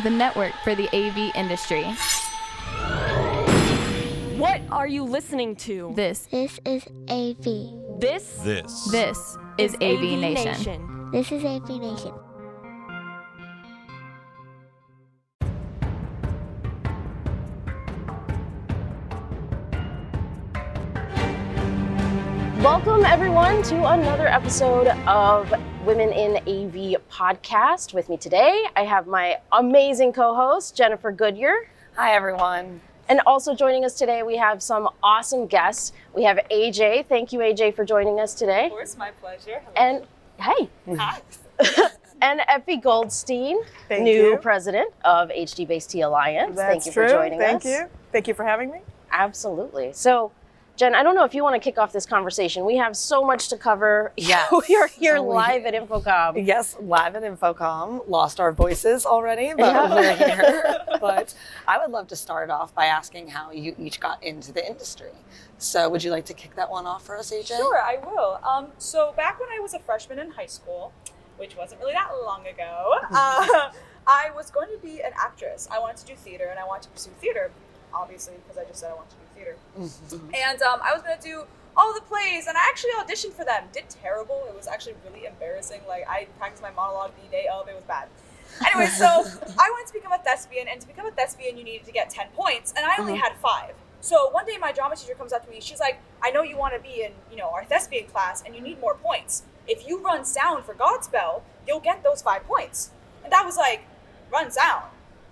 the network for the AV industry. What are you listening to? This is AV. This is AVNation. This is AVNation. Welcome, everyone, to another episode of Women in AV podcast. With me today, I have my amazing co-host, Jennifer Goodyer. Hi, everyone. And also joining us today, we have some awesome guests. We have AJ. Thank you, AJ, for joining us today. Of course, my pleasure. Hello. And, hey. Hi. And Effi Goldstein, Thank new you. president of HDBaseT Alliance. That's Thank you true. for joining us. Thank you. Thank you for having me. Absolutely. So, Jen, I don't know if you want to kick off this conversation. We have so much to cover. Yes. We are here live at InfoComm. Yes, live at InfoComm. Lost our voices already, but we're here. But I would love to start off by asking how you each got into the industry. So would you like to kick that one off for us, AJ? Sure, I will. So back when I was a freshman in high school, which wasn't really that long ago, I was going to be an actress. I wanted to do theater, and I wanted to pursue theater, obviously, because I just said I wanted to do theater. And I was going to do all the plays, and I actually auditioned for them. Did terrible. It was actually really embarrassing. Like, I practiced my monologue the day of. It was bad. Anyway, so I wanted to become a thespian, and to become a thespian, you needed to get 10 points, and I only had 5. So one day my drama teacher comes up to me, she's like, I know you want to be in, our thespian class, and you need more points. If you run sound for Godspell, you'll get those 5 points. And that was like, run sound?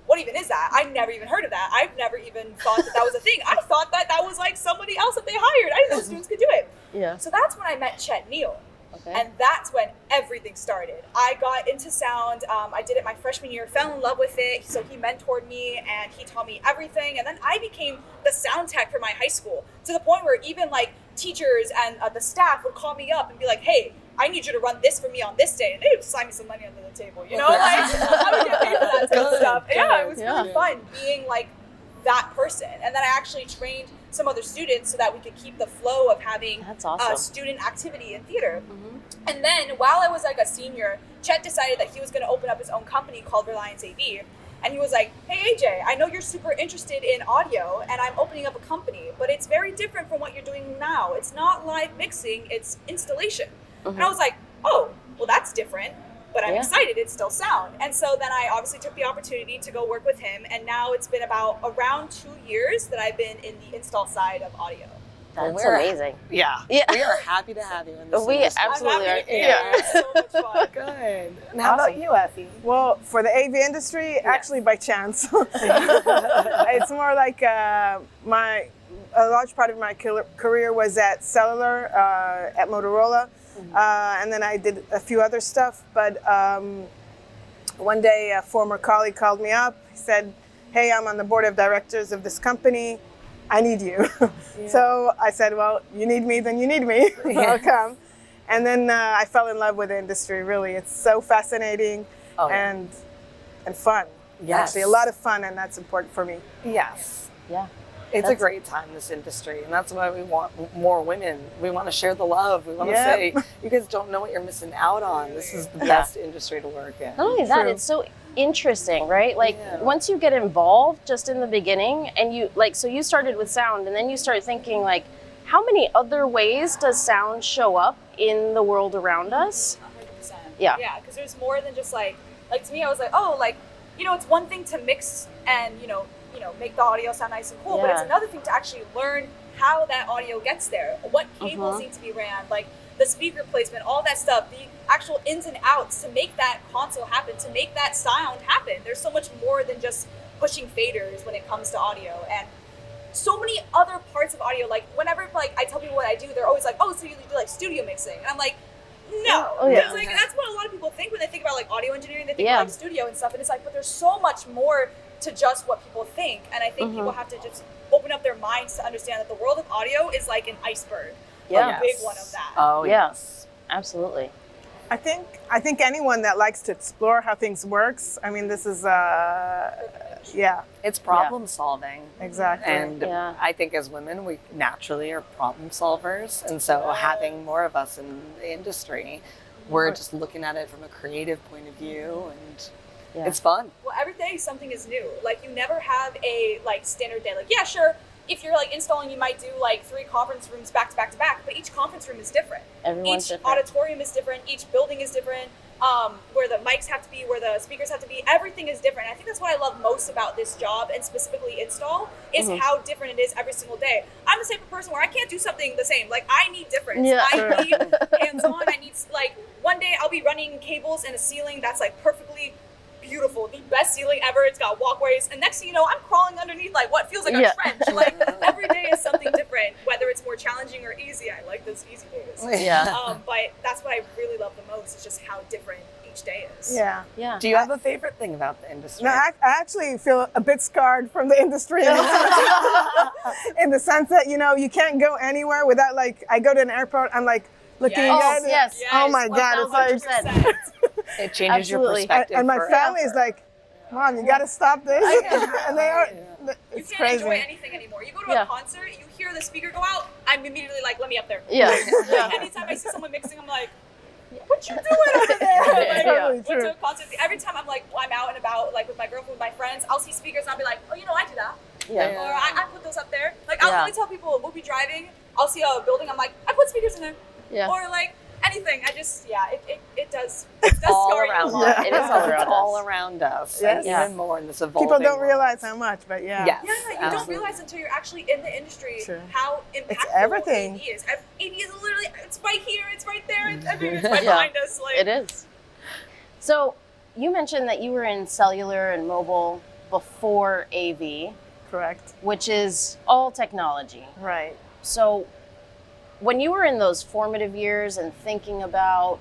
What even is that? I've never even heard of that. I've never even thought that was a thing. I thought that was like somebody else that they hired. I didn't know students could do it. Yeah. So that's when I met Chet Neal. Okay. And that's when everything started. I got into sound. I did it my freshman year, fell in love with it. So he mentored me and he taught me everything. And then I became the sound tech for my high school, to the point where even like teachers and the staff would call me up and be like, hey, I need you to run this for me on this day. And they would sign me some money under the table, Like, I would get paid for that type of stuff. Yeah, it was really fun being like that person. And then I actually trained some other students so that we could keep the flow of having student activity in theater. And then while I was like a senior, Chet decided that he was going to open up his own company called RelianceAV. And he was like, hey, AJ, I know you're super interested in audio, and I'm opening up a company, but it's very different from what you're doing now. It's not live mixing, it's installation. And I was like, oh, well, that's different, but I'm excited. It's still sound. And so then I obviously took the opportunity to go work with him. And now it's been about around 2 years that I've been in the install side of audio. That's amazing. Yeah. We are happy to have you in this We industry. absolutely are. Yeah. It's so much fun. Good. And how about you, Effie? Well, for the AV industry, actually by chance. It's more like a large part of my career was at cellular, at Motorola. And then I did a few other stuff. But one day a former colleague called me up. He said, hey, I'm on the board of directors of this company. I need you. So I said, well, you need me, then you need me. I'll come. And then I fell in love with the industry, really. It's so fascinating and fun. Yes. Actually, a lot of fun, and that's important for me. Yes. Yeah. It's a great time in this industry, and that's why we want more women. We want to share the love. We want to say, you guys don't know what you're missing out on. This is the best industry to work in. Not only that, it's so interesting, right? Like once you get involved just in the beginning and so you started with sound and then you start thinking like, how many other ways does sound show up in the world around us? 100%. Yeah. Yeah, because there's more than just like to me, I was like, oh, like, it's one thing to mix and, make the audio sound nice and cool, but it's another thing to actually learn how that audio gets there, what cables need to be ran, like the speaker placement, all that stuff, the actual ins and outs to make that console happen, to make that sound happen. There's so much more than just pushing faders when it comes to audio, and so many other parts of audio. Like whenever I tell people what I do, they're always like, oh, so you do like studio mixing, and I'm like, no. Because that's what a lot of people think when they think about like audio engineering. They think about like studio and stuff, and it's like, but there's so much more to just what people think. And I think people have to just open up their minds to understand that the world of audio is like an iceberg. A big one of that. Oh, yes. Absolutely. I think anyone that likes to explore how things works, I mean, this is it's problem solving. Exactly. And I think as women, we naturally are problem solvers. And so having more of us in the industry, we're just looking at it from a creative point of view and Yeah. It's fun. Well, every day something is new. Like, you never have a like standard day. Like, yeah, sure, if you're like installing, you might do like 3 conference rooms back to back to back, but each conference room is different. Everyone's Each different. auditorium is different. Each building is different. Where the mics have to be, where the speakers have to be, everything is different. I think that's what I love most about this job, and specifically install, is how different it is every single day. I'm the type of person where I can't do something the same. Like, I need difference. Yeah. I need hands-on. I need, like, one day I'll be running cables in a ceiling that's like perfectly beautiful, the best ceiling ever. It's got walkways, and next thing you know, I'm crawling underneath like what feels like a trench. Like, every day is something different, whether it's more challenging or easy. I like those easy days. Yeah. But that's what I really love the most, is just how different each day is. Yeah. Yeah. Do you have a favorite thing about the industry? No, I actually feel a bit scarred from the industry in the sense that, you know, you can't go anywhere without, like, I go to an airport, I'm like looking Yes. at it. Yes. Oh my God, it's like, 100%. It changes your Absolutely. perspective. and my forever. family is like, Mom, you gotta stop this. And they are, You it's can't crazy. enjoy anything anymore. You go to Yeah. a concert, you hear the speaker go out, I'm immediately like, let me up there. Yeah. Like, anytime I see someone mixing, I'm like, what you doing over there? Like, Yeah. went to a concert. Every time I'm like, I'm out and about, like with my girlfriend, with my friends, I'll see speakers and I'll be like, oh, you know, I do that. Yeah. Or I put those up there. Like, I'll Yeah. really tell people, we'll be driving, I'll see a building, I'm like, I put speakers in there. Yeah. Or like, anything. I just, it does all scar you a around lot. us. It is all around It's all us. around us. Yes. And Yeah. even more in this evolving People don't world. realize how much, but yeah. Yes. Yeah, you don't absolutely. realize until you're actually in the industry True. how impactful everything. AV is. AV is literally, it's right here, it's right there, it's right Yeah. behind us. Like, It is. So you mentioned that you were in cellular and mobile before AV, Correct. which is all technology. Right. So when you were in those formative years and thinking about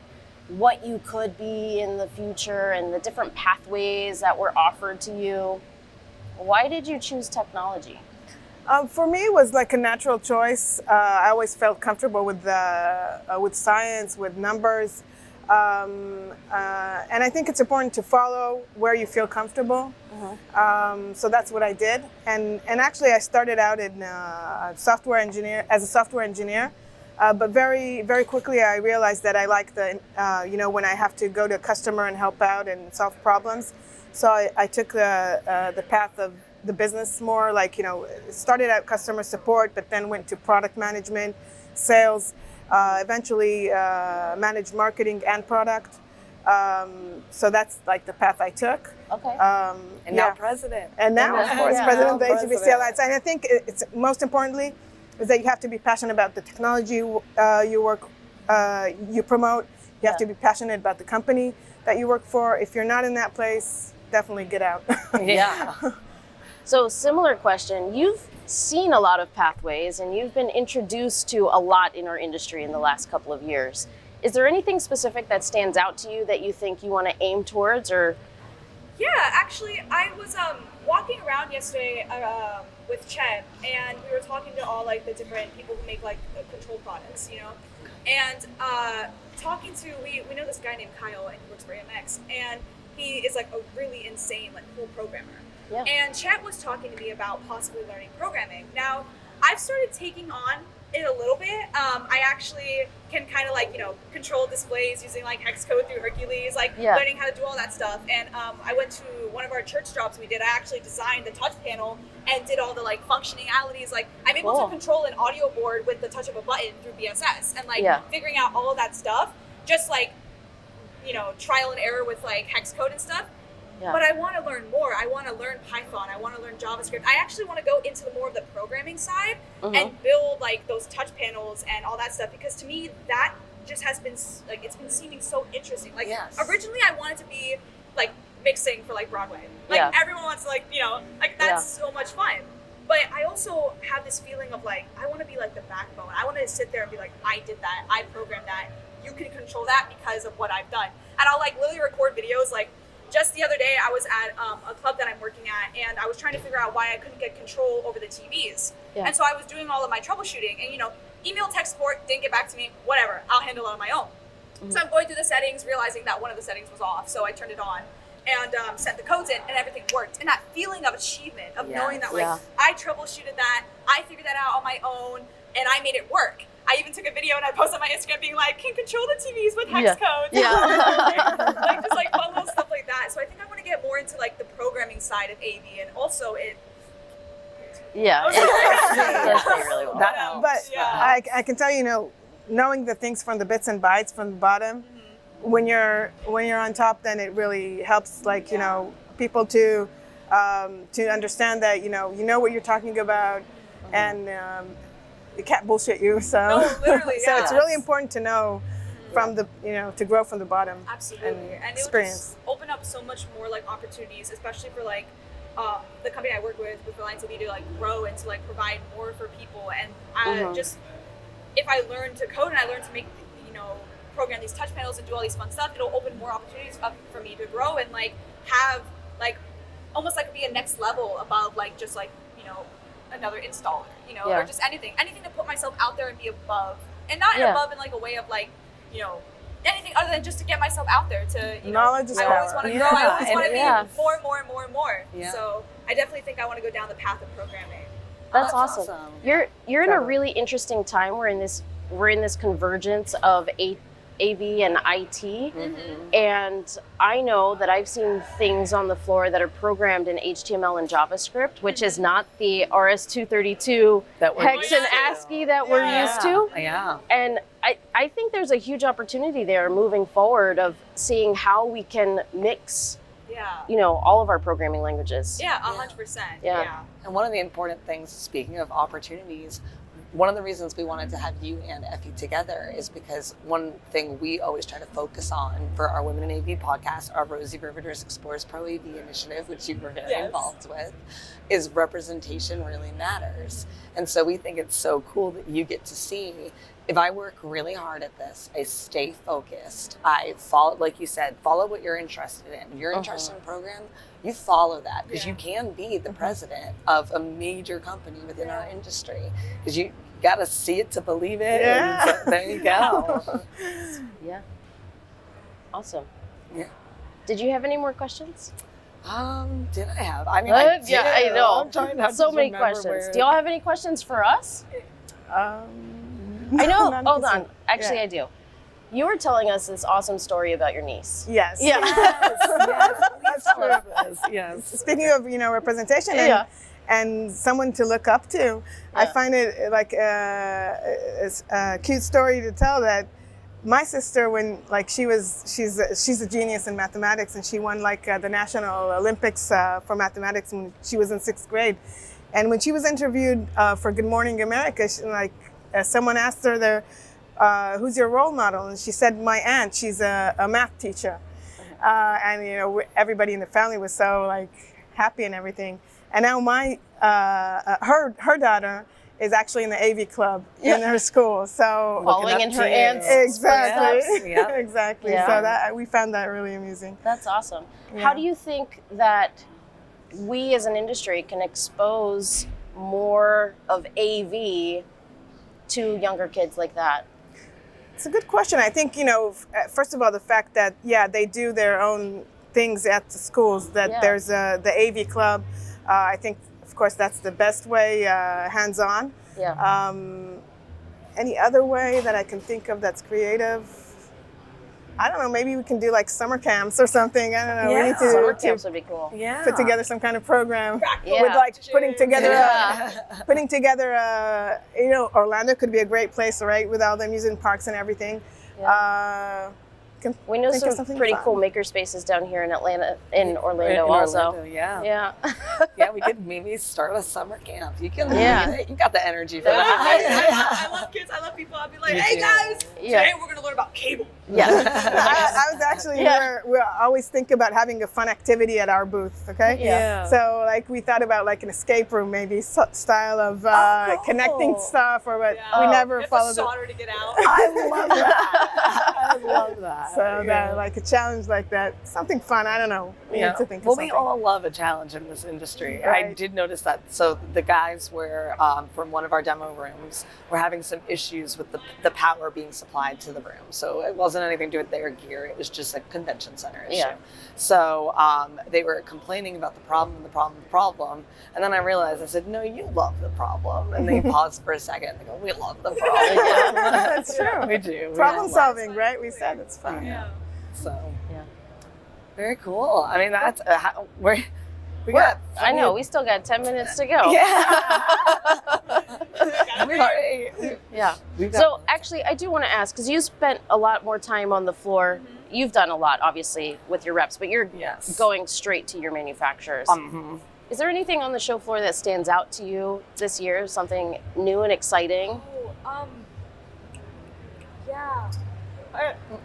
what you could be in the future and the different pathways that were offered to you, why did you choose technology? For me, it was like a natural choice. I always felt comfortable with science, with numbers, and I think it's important to follow where you feel comfortable. So that's what I did. And actually, I started out in as a software engineer. But very, very quickly, I realized that I like when I have to go to a customer and help out and solve problems. So I took the path of the business more, like, started out customer support, but then went to product management, sales, eventually managed marketing and product. So that's like the path I took. Okay. And now president. And now, of course, Yeah. president of the Now HDBaseT president. Alliance. And I think it's most importantly is that you have to be passionate about the technology you promote. You have to be passionate about the company that you work for. If you're not in that place, definitely get out. Yeah. So similar question, you've seen a lot of pathways and you've been introduced to a lot in our industry in the last couple of years. Is there anything specific that stands out to you that you think you want to aim towards, or? Yeah, actually, I was walking around yesterday with Chet, and we were talking to all like the different people who make like control products, and talking to we know this guy named Kyle, and he works for AMX, and he is like a really insane, like, cool programmer. Yeah. And Chet was talking to me about possibly learning programming. Now, I've started taking on it a little bit. I actually can kind of like, control displays using like hex code through Hercules, like learning how to do all that stuff. And I went to one of our church jobs we did. I actually designed the touch panel and did all the like functionalities. Like, I'm able to control an audio board with the touch of a button through BSS, and like figuring out all of that stuff, just like, trial and error with like hex code and stuff. Yeah. But I want to learn more. I want to learn Python. I want to learn JavaScript. I actually want to go into more of the programming side and build like those touch panels and all that stuff, because to me that just has been like, it's been seeming so interesting. Like, originally I wanted to be like mixing for like Broadway. Like, everyone wants to, like, like, that's so much fun. But I also have this feeling of like, I want to be like the backbone. I want to sit there and be like, I did that. I programmed that. You can control that because of what I've done. And I'll like literally record videos. Like, just the other day, I was at a club that I'm working at, and I was trying to figure out why I couldn't get control over the TVs. Yeah. And so I was doing all of my troubleshooting, and email tech support, didn't get back to me, whatever, I'll handle it on my own. So I'm going through the settings, realizing that one of the settings was off, so I turned it on and sent the codes in, and everything worked. And that feeling of achievement, of knowing that, like, I troubleshooted that, I figured that out on my own, and I made it work. I even took a video and I posted on my Instagram being like, can control the TVs with hex codes. Like, just like fun little stuff like that. So I think I want to get inside of AV, and also it. Yeah. It does pay really well. That helps. But Yeah. I can tell you, knowing the things from the bits and bytes from the bottom, when you're on top, then it really helps, like, people to understand that, you know what you're talking about, and it can't bullshit you. So, No, literally, so it's yeah. really important to know from the, to grow from the bottom. Absolutely, and it would experience. just open up so much more like opportunities, especially for like the company I work with RelianceAV, to like grow and to like provide more for people. And I just, if I learn to code and I learn to make, program these touch panels and do all these fun stuff, it'll open more opportunities up for me to grow and like have like almost like be a next level above like just like another installer, or just anything to put myself out there and be above, and not above in like a way of like anything other than just to get myself out there to Knowledge is I always power. want to grow. I always want to be Yeah. more and more and more and more. Yeah. So I definitely think I want to go down the path of programming. That's That's awesome. awesome. You're in a really interesting time. We're in this convergence of AV and IT, and I know that I've seen things on the floor that are programmed in HTML and JavaScript, which is not the RS-232 That we're hex used and to. ASCII that we're used to. Yeah. And I think there's a huge opportunity there moving forward of seeing how we can mix, Yeah. all of our programming languages. Yeah, 100%. Yeah. Yeah. And one of the important things, speaking of opportunities, one of the reasons we wanted to have you and Effie together is because one thing we always try to focus on for our Women in AV podcast, our Rosie Riveters Explores Pro AV initiative, which you were very involved with, is representation really matters. And so we think it's so cool that you get to see, if I work really hard at this, I stay focused, I follow, like you said, follow what you're interested in. If you're interested in a program, you follow that, because you can be the president of a major company within our industry, because you got to see it to believe it. Yeah. And so there you go. Yeah. Awesome. Yeah. Did you have any more questions? Did I have? I mean, I Yeah, I do. know. I'm trying to So just many remember questions. where- Do y'all have any questions for us? I know. None Hold to on. say. Actually, Yeah. I do. You were telling us this awesome story about your niece. Yes. Yeah. That's true. Yes. Speaking of, representation and someone to look up to, I find it like a cute story to tell that my sister, when like she's a genius in mathematics, and she won like the National Olympics for mathematics when she was in 6th grade. And when she was interviewed for Good Morning America, someone asked her who's your role model? And she said, my aunt, she's a math teacher. And everybody in the family was so like happy and everything. And now her daughter is actually in the AV club in her school. So Following in her aunt's exactly, footsteps. Yeah. exactly. Yeah. So that we found that really amusing. That's awesome. Yeah. How do you think that we as an industry can expose more of AV to younger kids like that? It's a good question. I think, first of all, the fact that, they do their own things at the schools, that there's the AV club. I think, of course, that's the best way, hands-on. Yeah. Any other way that I can think of that's creative? I don't know, maybe we can do like summer camps or something. I don't know. We need to, Summer camps would be cool. Yeah. put together some kind of program Yeah. with like putting together Yeah. Orlando could be a great place, right, with all the amusement parks and everything. Can We know think of some something pretty fun. cool maker spaces down here in Orlando In also. Orlando, yeah. Yeah. Yeah, we could maybe start a summer camp. You can. Yeah. You got the energy for I that. love kids. I love people. I'll be like, Me hey too. guys, Yeah. today we're gonna learn about cable. Yeah. I was actually, we always think about having a fun activity at our booth, okay? Yeah. So like we thought about like an escape room, maybe style of connecting stuff, or but we never You have to followed it. solder to get out. I love that. I love that. So that, like a challenge like that, something fun. I don't know. We need to think of Well, something. we all love a challenge in this industry. I Right. did notice that. So the guys were from one of our demo rooms were having some issues with the power being supplied to the room. So it wasn't anything to do with their gear. It was just a convention center issue. Yeah. So they were complaining about the problem. And then I realized, I said, no, you love the problem. And they paused for a second. They go, we love the problem. That's true. We do. We Problem love solving, right? We said it's fun. it. So Yeah. very cool. I mean, that's we We got. I know, we still got 10 minutes to go. Yeah. So actually, I do want to ask, because you spent a lot more time on the floor. You've done a lot, obviously, with your reps, but you're going straight to your manufacturers. Is there anything on the show floor that stands out to you this year? Something new and exciting? Yeah.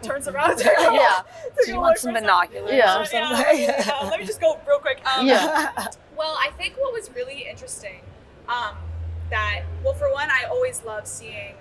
Turns around. Yeah. Do you want some binoculars or something? Let me just go real quick. Yeah. Well, I think what was really interesting, for one, I always love seeing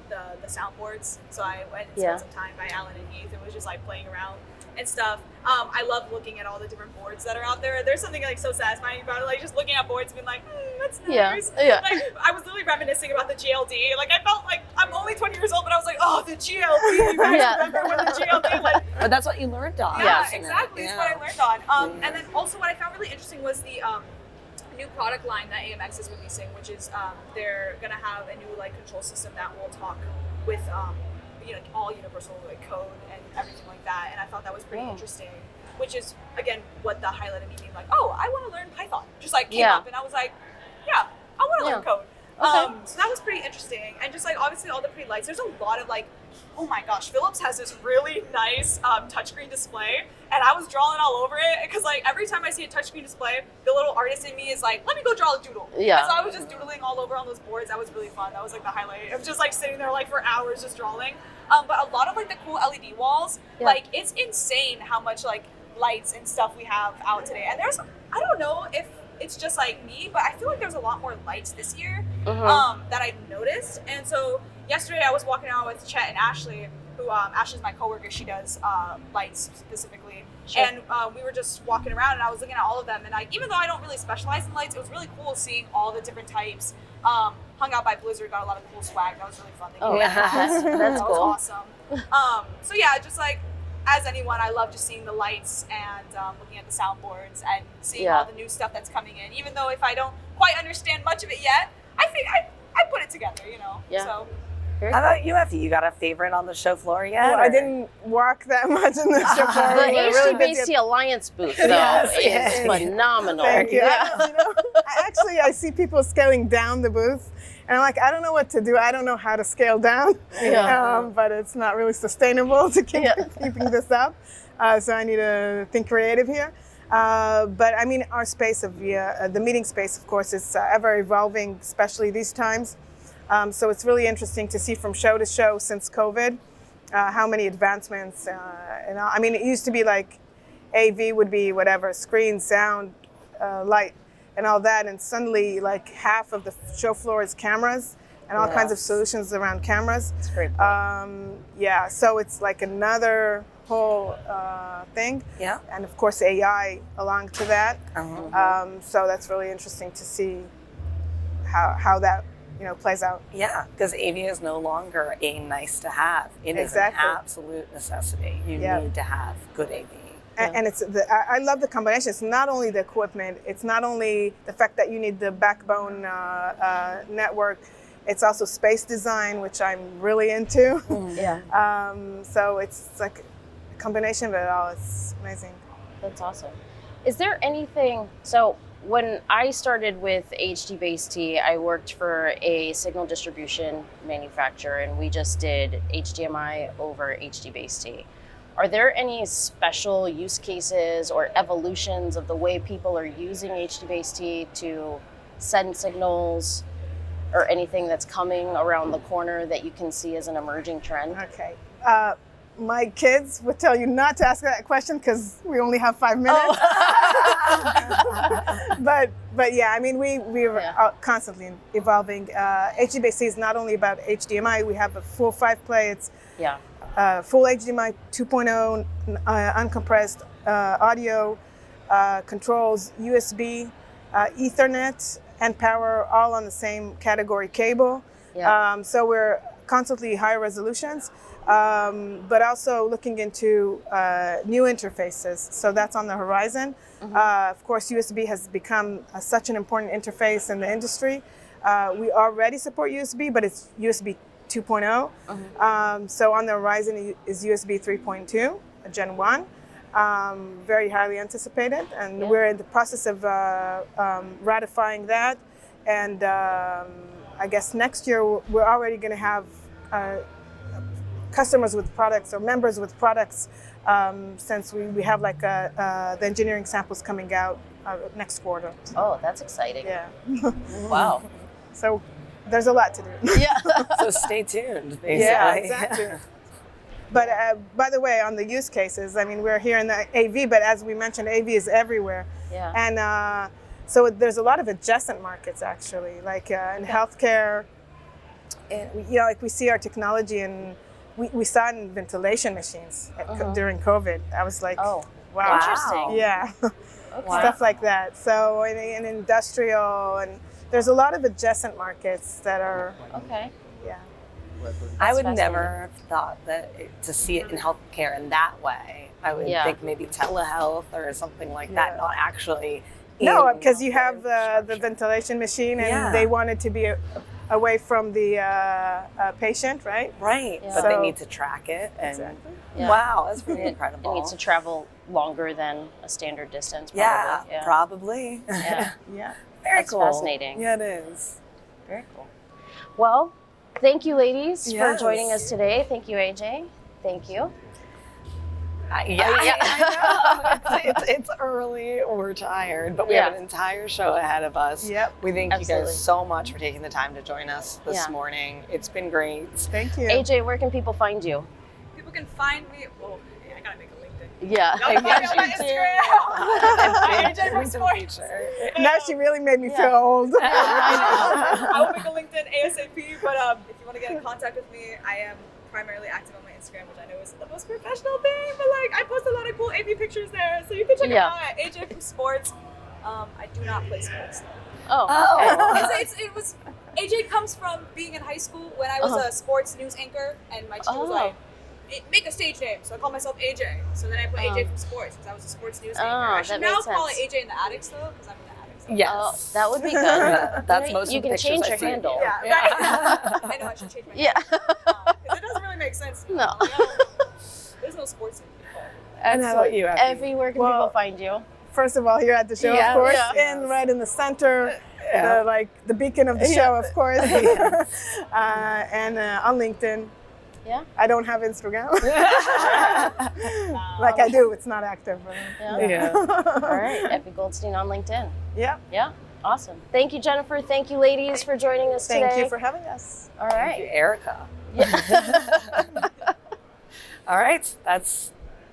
the soundboards. So I went and spent some time by Alan and Heath and was just like playing around and stuff. I love looking at all the different boards that are out there. There's something like so satisfying about it, like just looking at boards and being like, that's nice. Yeah. Like I was literally reminiscing about the GLD. Like I felt like I'm only 20 years old, but I was like, oh, the GLD. You guys remember when the GLD like? But that's what you learned on. Yeah, exactly. That's what I learned on. And then also what I found really interesting was the new product line that AMX is releasing, which is they're gonna have a new like control system that will talk with all universal like code and everything like that. And I thought that was pretty interesting, which is again what the highlighted me being like, oh, I want to learn Python. Just like came up, and I was like, yeah, I want to learn code. So that was pretty interesting, and just like obviously all the pretty lights. There's a lot of like, oh my gosh, Philips has this really nice touchscreen display, and I was drawing all over it because like every time I see a touchscreen display, the little artist in me is like, let me go draw a doodle. Yeah. And so I was just doodling all over on those boards. That was really fun. That was like the highlight. I was just like sitting there like for hours just drawing. But a lot of like the cool LED walls, like it's insane how much like lights and stuff we have out today. And there's, I don't know if it's just like me, but I feel like there's a lot more lights this year that I noticed. And so yesterday I was walking around with Chet and Ashley, who Ashley's my coworker. She does lights specifically. Sure. And we were just walking around and I was looking at all of them. And even though I don't really specialize in lights, it was really cool seeing all the different types. Hung out by Blizzard, got a lot of cool swag. That was really fun. That's cool. Was awesome. So yeah, just like as anyone, I love just seeing the lights and looking at the soundboards and seeing all the new stuff that's coming in. Even though if I don't quite understand much of it yet, I think I put it together, Yeah. So. How about you, Effie? You got a favorite on the show floor yet? Well, I didn't walk that much in the show floor. The HDBaseT Alliance booth, though, is phenomenal. Thank you. I see people scaling down the booth, and I'm like, I don't know what to do. I don't know how to scale down, but it's not really sustainable to keep keeping this up. So I need to think creative here. But I mean, our space of the meeting space, of course, is ever evolving, especially these times. So it's really interesting to see from show to show since COVID how many advancements. I mean, it used to be like AV would be whatever, screen, sound, light, and all that. And suddenly like half of the show floor is cameras and all kinds of solutions around cameras. That's great. So it's like another whole thing. Yeah. And of course AI along to that. So that's really interesting to see how that plays out. Yeah, because AV is no longer a nice to have. It is an absolute necessity. You need to have good AV. And it's I love the combination. It's not only the equipment. It's not only the fact that you need the backbone network. It's also space design, which I'm really into. So it's like a combination of it all. It's amazing. That's awesome. Is there anything, so when I started with HDBaseT, I worked for a signal distribution manufacturer, and we just did HDMI over HDBaseT. Are there any special use cases or evolutions of the way people are using HDBaseT to send signals, or anything that's coming around the corner that you can see as an emerging trend? Okay. My kids would tell you not to ask that question because we only have 5 minutes. But yeah, I mean, we're constantly evolving. HDBaseT is not only about HDMI. We have a full 5-play. It's full HDMI 2.0, uncompressed audio, controls, USB, Ethernet, and power, all on the same category cable. So we're constantly higher resolutions. But also looking into new interfaces. So that's on the horizon. Of course, USB has become such an important interface in the industry. We already support USB, but it's USB 2.0. So on the horizon is USB 3.2, Gen 1. very highly anticipated, and Yeah. we're in the process of ratifying that. And I guess next year we're already going to have customers with products or members with products, since we have like the engineering samples coming out next quarter. Oh, that's exciting. Yeah. Wow. So there's a lot to do. Yeah. So stay tuned, basically. Yeah, exactly. But by the way, on the use cases, I mean, we're here in the AV, but as we mentioned, AV is everywhere. Yeah. And so there's a lot of adjacent markets, actually, like in healthcare. And like we see our technology, and we saw it in ventilation machines during COVID. I was like, Oh, wow. interesting. Yeah, Okay. stuff like that. So in industrial, and there's a lot of adjacent markets that are, Okay. yeah. I would fascinating. never have thought that to see it in healthcare in that way. I would Yeah. think maybe telehealth or something like that, Yeah. not actually. No, in because you healthcare have the infrastructure. ventilation machine, and Yeah. they want it to be away from the patient, right? Right, Yeah. but they So- need to track it. And Exactly. Yeah. wow, that's pretty It incredible. needs to travel longer than a standard distance. Probably. yeah, probably. Yeah. Yeah. Very That's cool. fascinating. Yeah, it is. Very cool. Well, thank you, ladies, for Yes. joining us today. Thank you, AJ. Thank you. I know. It's early. We're tired, but we have Yeah. an entire show ahead of us. Yep. We thank Absolutely. you guys so much for taking the time to join us this Yeah. morning. It's been great. Thank you. AJ, where can people find you? People can find me. Well, I gotta make a LinkedIn. Yeah. Y'all can find me on my Instagram. AJ from Sports. Now she really made me feel old. I will make a LinkedIn ASAP. But if you want to get in contact with me, I am primarily active on my Instagram, which I know isn't the most professional thing, but like I post a lot of cool AV pictures there, so you can check Yeah. them out at AJ from Sports. I do not play sports. Oh. Oh. It was AJ comes from being in high school when I was a sports news anchor, and my teacher was Oh. like, make a stage name, so I call myself AJ. So then I put AJ from Sports because I was a sports news anchor. I should that now makes call it sense. AJ in the Attics though, because I'm in the Attics. Yes. Oh, that would be good. That's You most you of the can pictures change I your see. handle. Yeah, right. I know I should change my Yeah. because it doesn't really make sense. To me. No. There's no sports in people. And how about you, Effie? Effie, where can people find you? First of all, here at the show, Yeah, of course, yeah. and right in the center, Yeah. the beacon of the show, of course, and on LinkedIn. Yeah. I don't have Instagram. Like I do, it's not active. Yeah. Yeah. All right. Effie Goldstein on LinkedIn. Yeah. Yeah. Awesome. Thank you, Jennifer. Thank you, ladies, for joining us today. Thank you for having us. All Thank you, right. Erica. All right, that's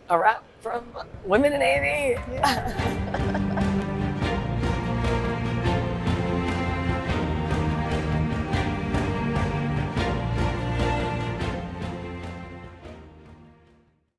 a wrap from Women in AV. Yeah.